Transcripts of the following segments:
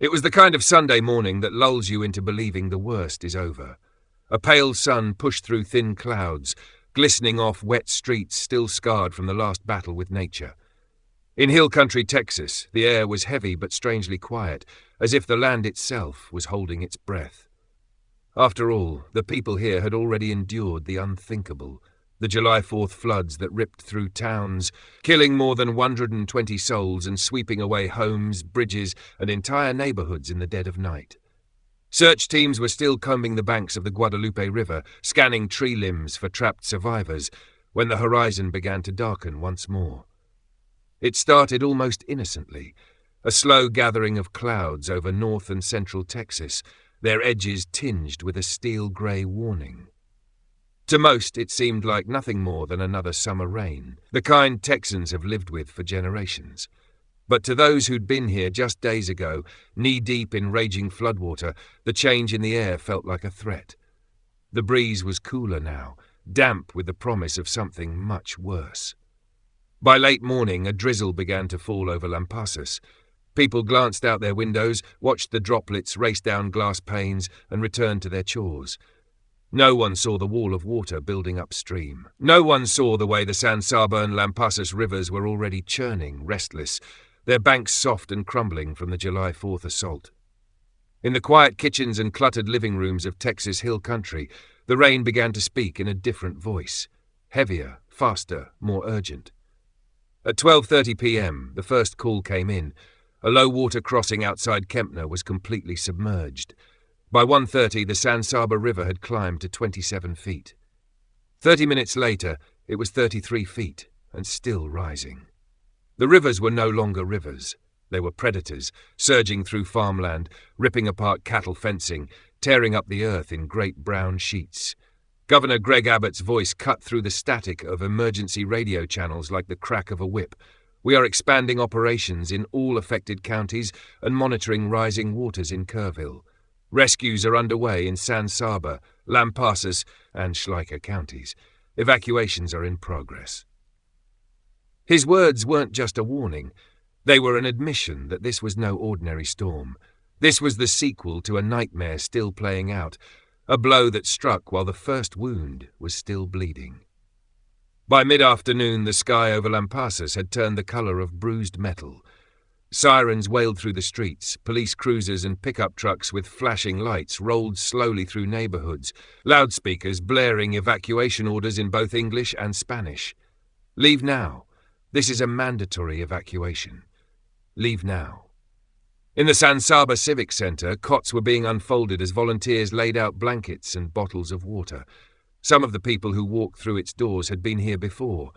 It was the kind of Sunday morning that lulls you into believing the worst is over. A pale sun pushed through thin clouds, glistening off wet streets still scarred from the last battle with nature. In hill country Texas, the air was heavy but strangely quiet, as if the land itself was holding its breath. After all, the people here had already endured the unthinkable, the July 4th floods that ripped through towns, killing more than 120 souls and sweeping away homes, bridges, and entire neighborhoods in the dead of night. Search teams were still combing the banks of the Guadalupe River, scanning tree limbs for trapped survivors, when the horizon began to darken once more. It started almost innocently, a slow gathering of clouds over north and central Texas, their edges tinged with a steel-grey warning. To most, it seemed like nothing more than another summer rain, the kind Texans have lived with for generations. But to those who'd been here just days ago, knee-deep in raging floodwater, the change in the air felt like a threat. The breeze was cooler now, damp with the promise of something much worse. By late morning, a drizzle began to fall over Lampasas. People glanced out their windows, watched the droplets race down glass panes, and returned to their chores. No one saw the wall of water building upstream. No one saw the way the San Saba and Lampasas rivers were already churning, restless, their banks soft and crumbling from the July 4th assault. In the quiet kitchens and cluttered living rooms of Texas hill country, the rain began to speak in a different voice, heavier, faster, more urgent. At 12:30 p.m., the first call came in. A low-water crossing outside Kempner was completely submerged. By 1:30, the San Saba River had climbed to 27 feet. 30 minutes later, it was 33 feet, and still rising. The rivers were no longer rivers. They were predators, surging through farmland, ripping apart cattle fencing, tearing up the earth in great brown sheets. Governor Greg Abbott's voice cut through the static of emergency radio channels like the crack of a whip. We are expanding operations in all affected counties and monitoring rising waters in Kerrville. Rescues are underway in San Saba, Lampasas, and Schleicher counties. Evacuations are in progress. His words weren't just a warning. They were an admission that this was no ordinary storm. This was the sequel to a nightmare still playing out, a blow that struck while the first wound was still bleeding. By mid-afternoon, the sky over Lampasas had turned the color of bruised metal. Sirens wailed through the streets, police cruisers and pickup trucks with flashing lights rolled slowly through neighborhoods, loudspeakers blaring evacuation orders in both English and Spanish. Leave now. This is a mandatory evacuation. Leave now. In the San Saba Civic Center, cots were being unfolded as volunteers laid out blankets and bottles of water. Some of the people who walked through its doors had been here before,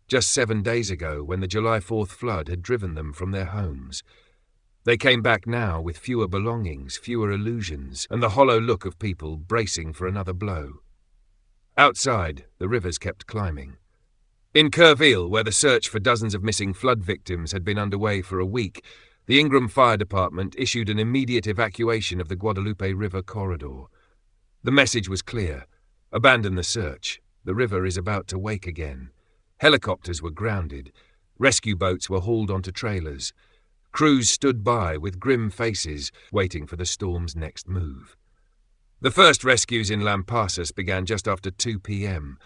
just 7 days ago when the July 4th flood had driven them from their homes. They came back now with fewer belongings, fewer illusions, and the hollow look of people bracing for another blow. Outside, the rivers kept climbing. In Kerrville, where the search for dozens of missing flood victims had been underway for a week, the Ingram Fire Department issued an immediate evacuation of the Guadalupe River corridor. The message was clear. Abandon the search. The river is about to wake again. Helicopters were grounded. Rescue boats were hauled onto trailers. Crews stood by with grim faces, waiting for the storm's next move. The first rescues in Lampasas began just after 2 p.m.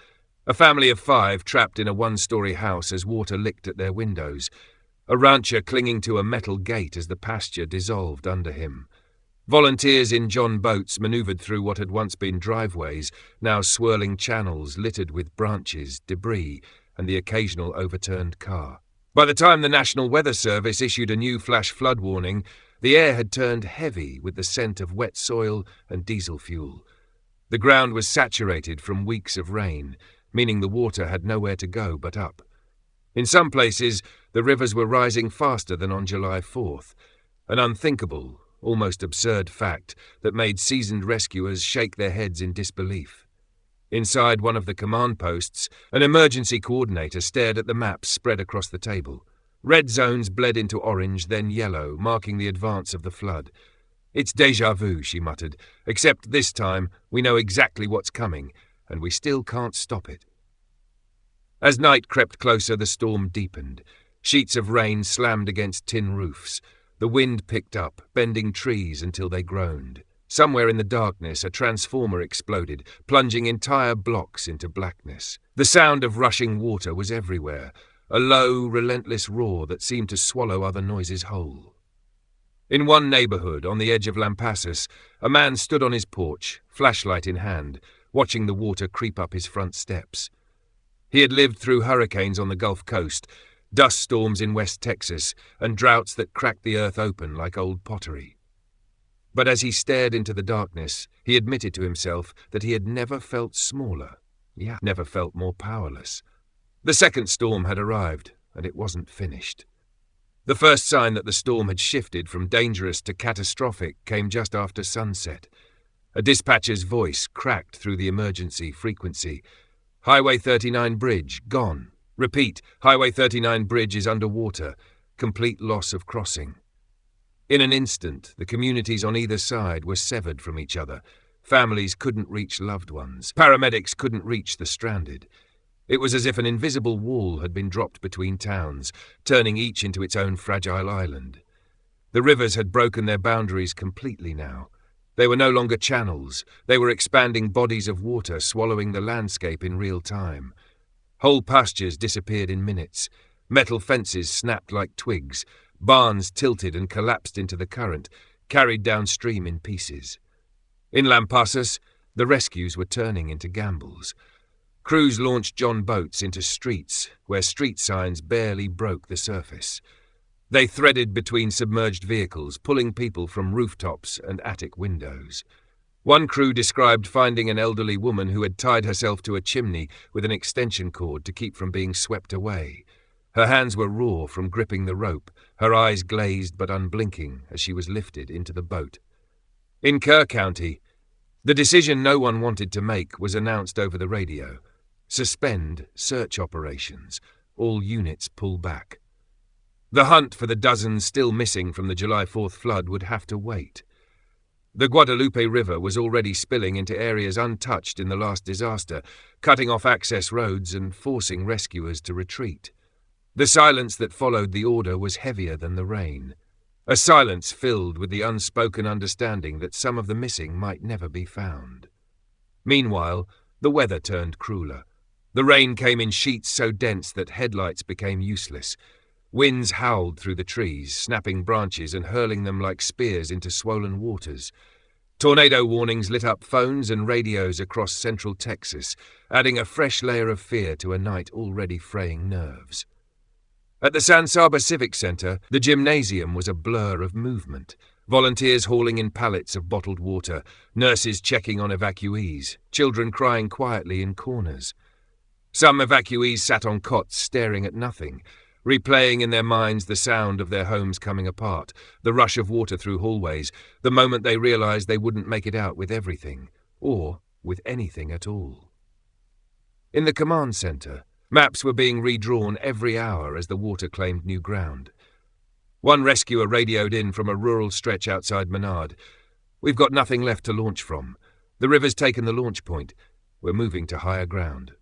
A family of 5 trapped in a one-story house as water licked at their windows. A rancher clinging to a metal gate as the pasture dissolved under him. Volunteers in John boats maneuvered through what had once been driveways, now swirling channels littered with branches, debris, and the occasional overturned car. By the time the National Weather Service issued a new flash flood warning, the air had turned heavy with the scent of wet soil and diesel fuel. The ground was saturated from weeks of rain, meaning the water had nowhere to go but up. In some places, the rivers were rising faster than on July 4th, an unthinkable, almost absurd fact that made seasoned rescuers shake their heads in disbelief. Inside one of the command posts, an emergency coordinator stared at the maps spread across the table. Red zones bled into orange, then yellow, marking the advance of the flood. "It's déjà vu," she muttered, "except this time we know exactly what's coming, and we still can't stop it." As night crept closer, the storm deepened. Sheets of rain slammed against tin roofs. The wind picked up, bending trees until they groaned. Somewhere in the darkness, a transformer exploded, plunging entire blocks into blackness. The sound of rushing water was everywhere, a low, relentless roar that seemed to swallow other noises whole. In one neighborhood, on the edge of Lampasas, a man stood on his porch, flashlight in hand, watching the water creep up his front steps. He had lived through hurricanes on the Gulf Coast, dust storms in West Texas, and droughts that cracked the earth open like old pottery. But as he stared into the darkness, he admitted to himself that he had never felt smaller. He had never felt more powerless. The second storm had arrived, and it wasn't finished. The first sign that the storm had shifted from dangerous to catastrophic came just after sunset. A dispatcher's voice cracked through the emergency frequency. Highway 39 bridge, gone. Repeat, Highway 39 bridge is underwater. Complete loss of crossing. In an instant, the communities on either side were severed from each other. Families couldn't reach loved ones. Paramedics couldn't reach the stranded. It was as if an invisible wall had been dropped between towns, turning each into its own fragile island. The rivers had broken their boundaries completely now. They were no longer channels. They were expanding bodies of water, swallowing the landscape in real time. Whole pastures disappeared in minutes. Metal fences snapped like twigs. Barns tilted and collapsed into the current, carried downstream in pieces. In Lampasas, the rescues were turning into gambles. Crews launched John boats into streets where street signs barely broke the surface. They threaded between submerged vehicles, pulling people from rooftops and attic windows. One crew described finding an elderly woman who had tied herself to a chimney with an extension cord to keep from being swept away. Her hands were raw from gripping the rope, her eyes glazed but unblinking as she was lifted into the boat. In Kerr County, the decision no one wanted to make was announced over the radio. Suspend search operations. All units pull back. The hunt for the dozens still missing from the July 4th flood would have to wait. The Guadalupe River was already spilling into areas untouched in the last disaster, cutting off access roads and forcing rescuers to retreat. The silence that followed the order was heavier than the rain. A silence filled with the unspoken understanding that some of the missing might never be found. Meanwhile, the weather turned crueler. The rain came in sheets so dense that headlights became useless. Winds howled through the trees, snapping branches and hurling them like spears into swollen waters. Tornado warnings lit up phones and radios across central Texas, adding a fresh layer of fear to a night already fraying nerves. At the Saba Civic Center, the gymnasium was a blur of movement. Volunteers hauling in pallets of bottled water, nurses checking on evacuees, children crying quietly in corners. Some evacuees sat on cots staring at nothing, replaying in their minds the sound of their homes coming apart, the rush of water through hallways, the moment they realized they wouldn't make it out with everything, or with anything at all. In the command center, maps were being redrawn every hour as the water claimed new ground. One rescuer radioed in from a rural stretch outside Menard. "We've got nothing left to launch from. The river's taken the launch point. We're moving to higher ground."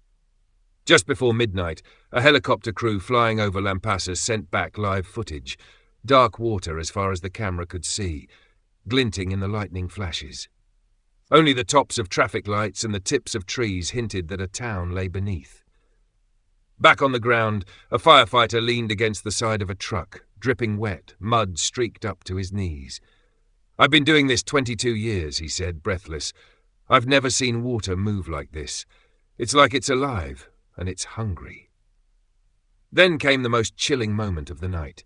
Just before midnight, a helicopter crew flying over Lampasas sent back live footage, dark water as far as the camera could see, glinting in the lightning flashes. Only the tops of traffic lights and the tips of trees hinted that a town lay beneath. Back on the ground, a firefighter leaned against the side of a truck, dripping wet, mud streaked up to his knees. "I've been doing this 22 years, he said, breathless. "I've never seen water move like this. It's like it's alive. And it's hungry." Then came the most chilling moment of the night.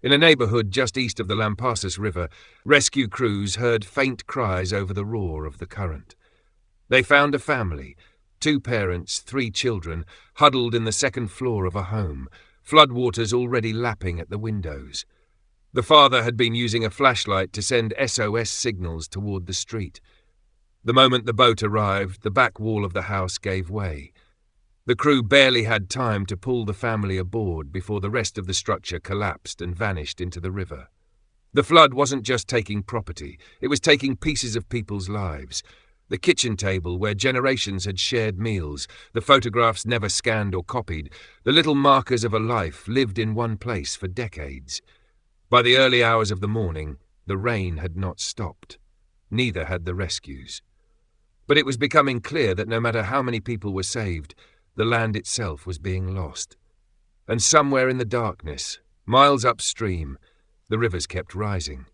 In a neighborhood just east of the Lampasas River, rescue crews heard faint cries over the roar of the current. They found a family, 2 parents, 3 children, huddled in the second floor of a home, floodwaters already lapping at the windows. The father had been using a flashlight to send SOS signals toward the street. The moment the boat arrived, the back wall of the house gave way. The crew barely had time to pull the family aboard before the rest of the structure collapsed and vanished into the river. The flood wasn't just taking property, it was taking pieces of people's lives. The kitchen table where generations had shared meals, the photographs never scanned or copied, the little markers of a life lived in one place for decades. By the early hours of the morning, the rain had not stopped. Neither had the rescues. But it was becoming clear that no matter how many people were saved, the land itself was being lost. And somewhere in the darkness, miles upstream, the rivers kept rising,